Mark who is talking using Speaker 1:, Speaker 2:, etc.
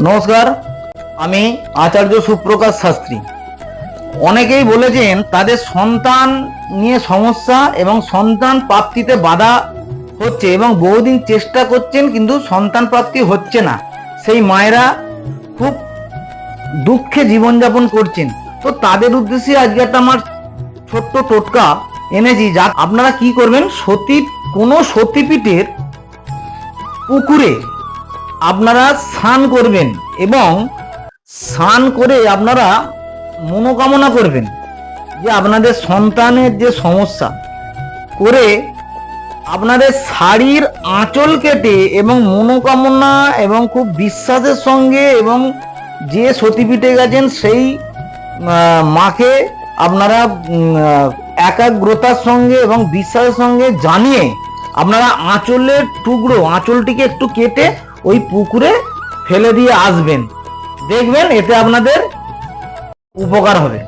Speaker 1: নমস্কার, আমি আচার্য সুপ্রকাশ শাস্ত্রী। অনেকেই বলেছেন তাদের সন্তান নিয়ে সমস্যা এবং সন্তান প্রাপ্তিতে বাধা হচ্ছে এবং বহুদিন চেষ্টা করছেন কিন্তু সন্তান প্রাপ্তি হচ্ছে না। সেই মায়েরা খুব দুঃখে জীবনযাপন করছেন। তো তাদের উদ্দেশ্যে আজকে একটা আমার ছোট্ট টোটকা এনেছি, যা আপনারা কি করবেন, কোনো সতীপীঠের পুকুরে আপনারা স্নান করবেন এবং স্নান করে আপনারা মনোকামনা করবেন যে আপনাদের সন্তানের যে সমস্যা করে আপনাদের শাড়ির আঁচল কেটে এবং মনোকামনা এবং খুব বিশ্বাসের সঙ্গে এবং যে সতীপীঠে গেছেন সেই মাকে আপনারা একাগ্রতার সঙ্গে এবং বিশ্বাসের সঙ্গে জানিয়ে আপনারা আঁচলটিকে একটু কেটে ওই পুকুরে ফেলে দিয়ে আসবেন। দেখবেন এতে আপনাদের উপকার হবে।